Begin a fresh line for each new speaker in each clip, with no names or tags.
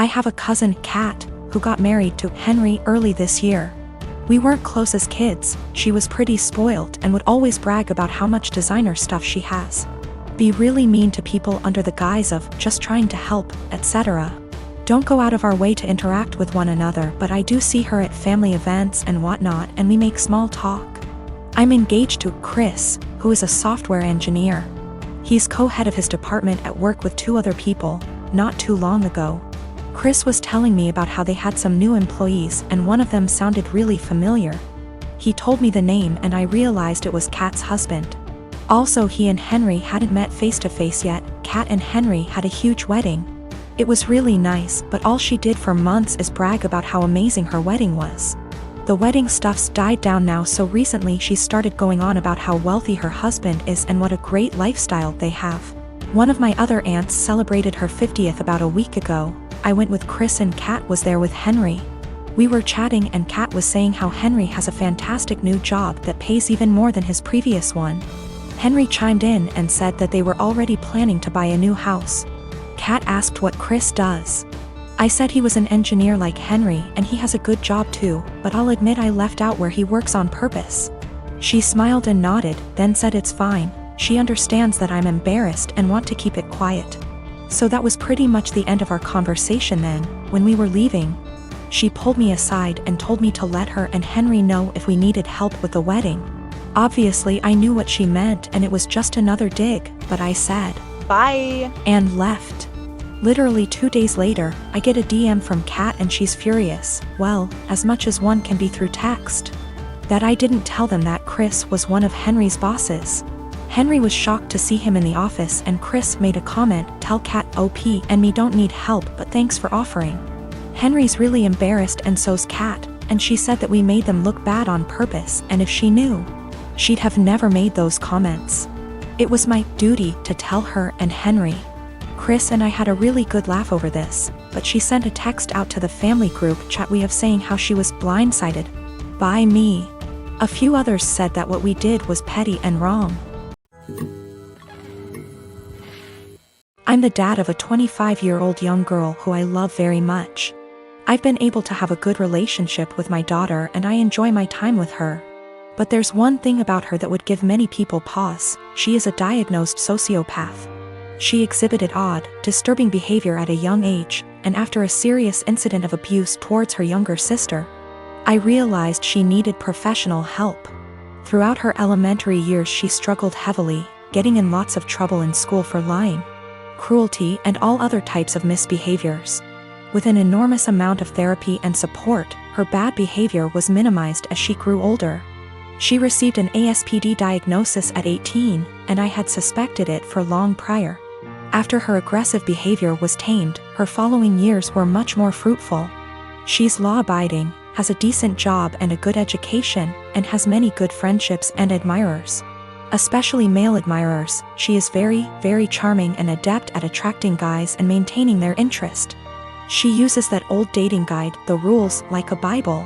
I have a cousin, Kat, who got married to Henry early this year. We weren't close as kids, she was pretty spoiled and would always brag about how much designer stuff she has. Be really mean to people under the guise of just trying to help, etc. Don't go out of our way to interact with one another, but I do see her at family events and whatnot, and we make small talk. I'm engaged to Chris, who is a software engineer. He's co-head of his department at work with 2 other people, not too long ago. Chris was telling me about how they had some new employees and one of them sounded really familiar. He told me the name and I realized it was Kat's husband. Also, he and Henry hadn't met face to face yet. Kat and Henry had a huge wedding. It was really nice, but all she did for months is brag about how amazing her wedding was. The wedding stuff's died down now, so recently she started going on about how wealthy her husband is and what a great lifestyle they have. One of my other aunts celebrated her 50th about a week ago. I went with Chris and Kat was there with Henry. We were chatting and Kat was saying how Henry has a fantastic new job that pays even more than his previous one. Henry chimed in and said that they were already planning to buy a new house. Kat asked what Chris does. I said he was an engineer like Henry and he has a good job too, but I'll admit I left out where he works on purpose. She smiled and nodded, then said it's fine. She understands that I'm embarrassed and want to keep it quiet. So that was pretty much the end of our conversation then. When we were leaving, she pulled me aside and told me to let her and Henry know if we needed help with the wedding. Obviously I knew what she meant and it was just another dig, but I said,
"Bye,"
and left. Literally 2 days later, I get a DM from Kat and she's furious, well, as much as one can be through text. That I didn't tell them that Chris was one of Henry's bosses. Henry was shocked to see him in the office and Chris made a comment, "Tell Kat OP and me don't need help but thanks for offering." Henry's really embarrassed and so's Kat, and she said that we made them look bad on purpose and if she knew, she'd have never made those comments. It was my duty to tell her and Henry. Chris and I had a really good laugh over this, but she sent a text out to the family group chat we have saying how she was blindsided by me. A few others said that what we did was petty and wrong. I'm the dad of a 25-year-old young girl who I love very much. I've been able to have a good relationship with my daughter and I enjoy my time with her. But there's one thing about her that would give many people pause. She is a diagnosed sociopath. She exhibited odd, disturbing behavior at a young age, and after a serious incident of abuse towards her younger sister, I realized she needed professional help. Throughout her elementary years she struggled heavily, getting in lots of trouble in school for lying, cruelty and all other types of misbehaviors. With an enormous amount of therapy and support, her bad behavior was minimized as she grew older. She received an ASPD diagnosis at 18, and I had suspected it for long prior. After her aggressive behavior was tamed, her following years were much more fruitful. She's law-abiding, has a decent job and a good education, and has many good friendships and admirers. Especially male admirers. She is very, very charming and adept at attracting guys and maintaining their interest. She uses that old dating guide, The Rules, like a Bible.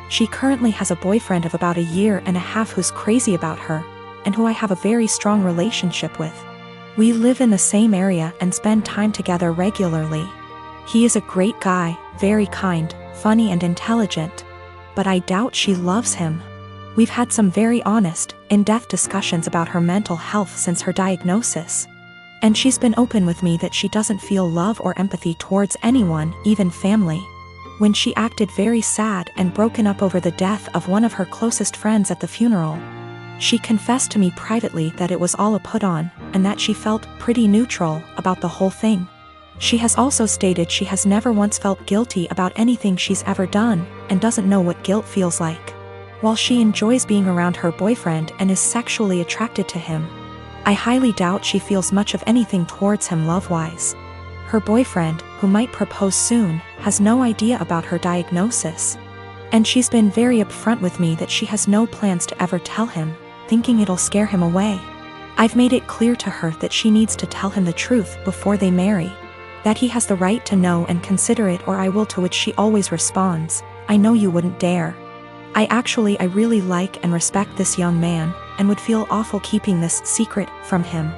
She currently has a boyfriend of about a year and a half who's crazy about her, and who I have a very strong relationship with. We live in the same area and spend time together regularly. He is a great guy, very kind, funny and intelligent. But I doubt she loves him. We've had some very honest, in-depth discussions about her mental health since her diagnosis. And she's been open with me that she doesn't feel love or empathy towards anyone, even family. When she acted very sad and broken up over the death of one of her closest friends at the funeral, she confessed to me privately that it was all a put-on, and that she felt pretty neutral about the whole thing. She has also stated she has never once felt guilty about anything she's ever done, and doesn't know what guilt feels like. While she enjoys being around her boyfriend and is sexually attracted to him, I highly doubt she feels much of anything towards him love-wise. Her boyfriend, who might propose soon, has no idea about her diagnosis. And she's been very upfront with me that she has no plans to ever tell him, thinking it'll scare him away. I've made it clear to her that she needs to tell him the truth before they marry. That he has the right to know and consider it, or I will, to which she always responds, "I know you wouldn't dare." I really like and respect this young man, and would feel awful keeping this secret from him,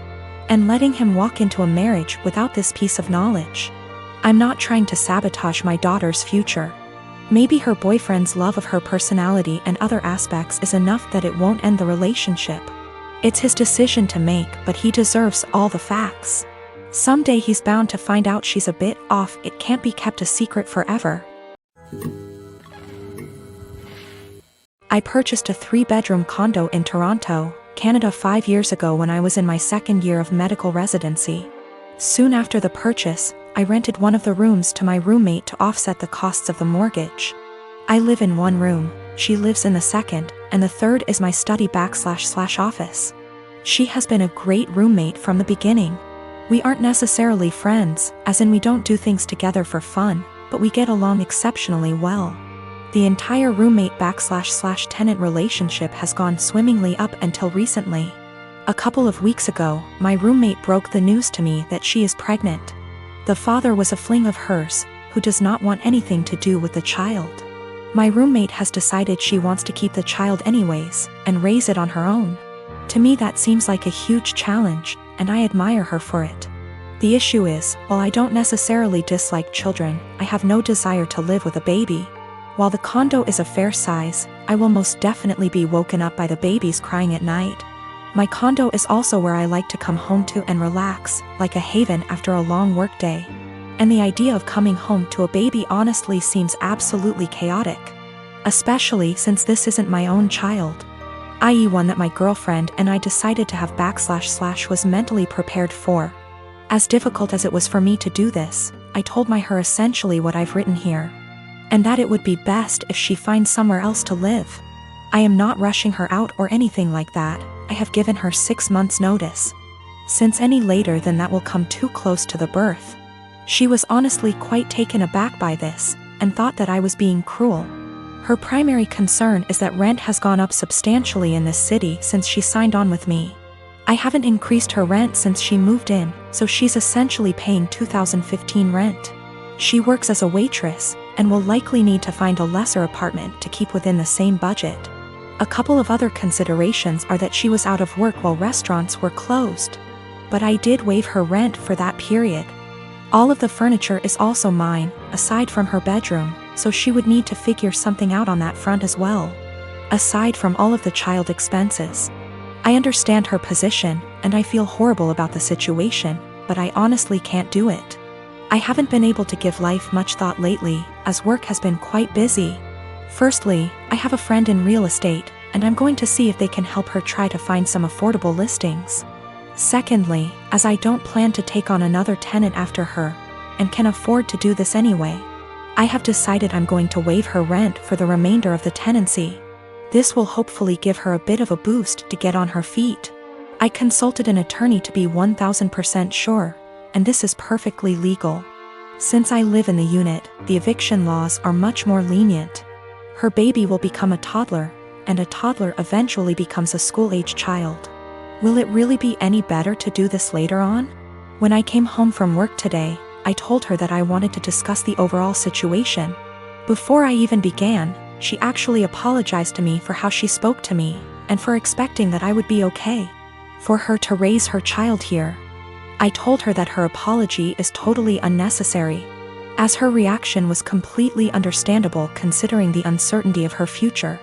and letting him walk into a marriage without this piece of knowledge. I'm not trying to sabotage my daughter's future. Maybe her boyfriend's love of her personality and other aspects is enough that it won't end the relationship. It's his decision to make, but he deserves all the facts. Someday he's bound to find out she's a bit off. It can't be kept a secret forever. I purchased a 3-bedroom condo in Toronto, Canada 5 years ago when I was in my second year of medical residency. Soon after the purchase, I rented one of the rooms to my roommate to offset the costs of the mortgage. I live in one room, she lives in the second, and the third is my study/office. She has been a great roommate from the beginning. We aren't necessarily friends, as in we don't do things together for fun, but we get along exceptionally well. The entire roommate/tenant relationship has gone swimmingly up until recently. A couple of weeks ago, my roommate broke the news to me that she is pregnant. The father was a fling of hers, who does not want anything to do with the child. My roommate has decided she wants to keep the child anyways, and raise it on her own. To me that seems like a huge challenge, and I admire her for it. The issue is, while I don't necessarily dislike children, I have no desire to live with a baby. While the condo is a fair size, I will most definitely be woken up by the babies crying at night. My condo is also where I like to come home to and relax, like a haven after a long workday. And the idea of coming home to a baby honestly seems absolutely chaotic. Especially since this isn't my own child, i.e. one that my girlfriend and I decided to have / was mentally prepared for. As difficult as it was for me to do this, I told her essentially what I've written here. And that it would be best if she finds somewhere else to live. I am not rushing her out or anything like that. I have given her 6 months' notice. Since any later than that will come too close to the birth. She was honestly quite taken aback by this, and thought that I was being cruel. Her primary concern is that rent has gone up substantially in this city since she signed on with me. I haven't increased her rent since she moved in, so she's essentially paying 2015 rent. She works as a waitress, and will likely need to find a lesser apartment to keep within the same budget. A couple of other considerations are that she was out of work while restaurants were closed. But I did waive her rent for that period. All of the furniture is also mine, aside from her bedroom, so she would need to figure something out on that front as well. Aside from all of the child expenses. I understand her position, and I feel horrible about the situation, but I honestly can't do it. I haven't been able to give life much thought lately, as work has been quite busy. Firstly, I have a friend in real estate, and I'm going to see if they can help her try to find some affordable listings. Secondly, as I don't plan to take on another tenant after her, and can afford to do this anyway, I have decided I'm going to waive her rent for the remainder of the tenancy. This will hopefully give her a bit of a boost to get on her feet. I consulted an attorney to be 1000% sure, and this is perfectly legal. Since I live in the unit, the eviction laws are much more lenient. Her baby will become a toddler, and a toddler eventually becomes a school-age child. Will it really be any better to do this later on? When I came home from work today, I told her that I wanted to discuss the overall situation. Before I even began, she actually apologized to me for how she spoke to me, and for expecting that I would be okay for her to raise her child here. I told her that her apology is totally unnecessary, as her reaction was completely understandable considering the uncertainty of her future.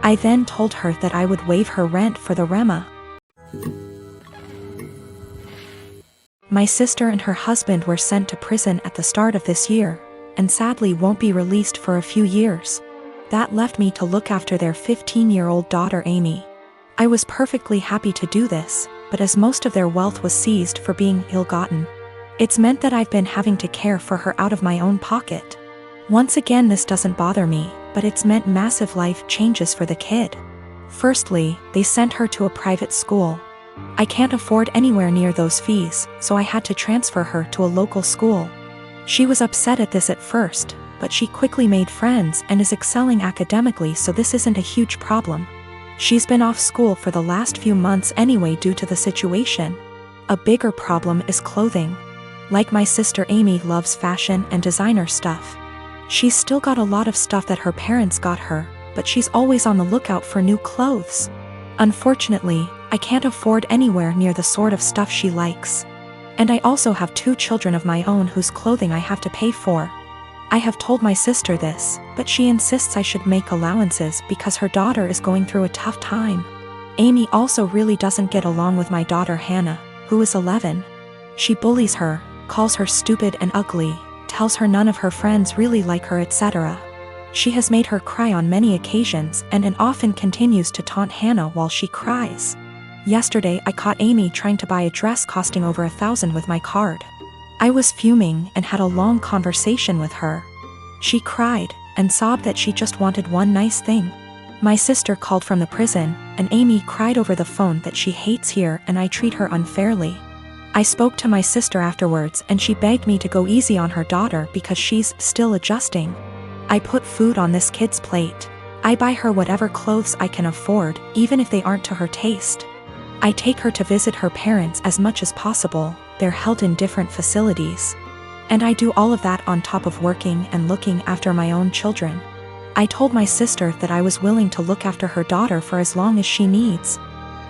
I then told her that I would waive her rent for the REMA. My sister and her husband were sent to prison at the start of this year, and sadly won't be released for a few years. That left me to look after their 15-year-old daughter Amy. I was perfectly happy to do this, but as most of their wealth was seized for being ill-gotten, it's meant that I've been having to care for her out of my own pocket. Once again, this doesn't bother me, but it's meant massive life changes for the kid. Firstly, they sent her to a private school. I can't afford anywhere near those fees, so I had to transfer her to a local school. She was upset at this at first, but she quickly made friends and is excelling academically, so this isn't a huge problem. She's been off school for the last few months anyway due to the situation. A bigger problem is clothing. Like my sister Amy loves fashion and designer stuff. She's still got a lot of stuff that her parents got her, but she's always on the lookout for new clothes. Unfortunately, I can't afford anywhere near the sort of stuff she likes. And I also have 2 children of my own whose clothing I have to pay for. I have told my sister this, but she insists I should make allowances because her daughter is going through a tough time. Amy also really doesn't get along with my daughter Hannah, who is 11. She bullies her, calls her stupid and ugly, tells her none of her friends really like her, etc. She has made her cry on many occasions and often continues to taunt Hannah while she cries. Yesterday I caught Amy trying to buy a dress costing over $1,000 with my card. I was fuming and had a long conversation with her. She cried and sobbed that she just wanted one nice thing. My sister called from the prison, and Amy cried over the phone that she hates here and I treat her unfairly. I spoke to my sister afterwards and she begged me to go easy on her daughter because she's still adjusting. I put food on this kid's plate. I buy her whatever clothes I can afford, even if they aren't to her taste. I take her to visit her parents as much as possible. They're held in different facilities. And I do all of that on top of working and looking after my own children. I told my sister that I was willing to look after her daughter for as long as she needs.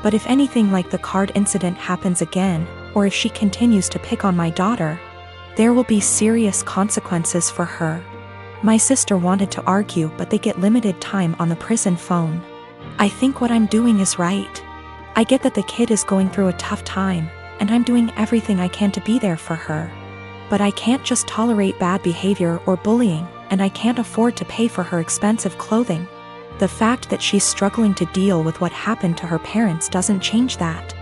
But if anything like the card incident happens again, or if she continues to pick on my daughter, there will be serious consequences for her. My sister wanted to argue, but they get limited time on the prison phone. I think what I'm doing is right. I get that the kid is going through a tough time, and I'm doing everything I can to be there for her. But I can't just tolerate bad behavior or bullying, and I can't afford to pay for her expensive clothing. The fact that she's struggling to deal with what happened to her parents doesn't change that.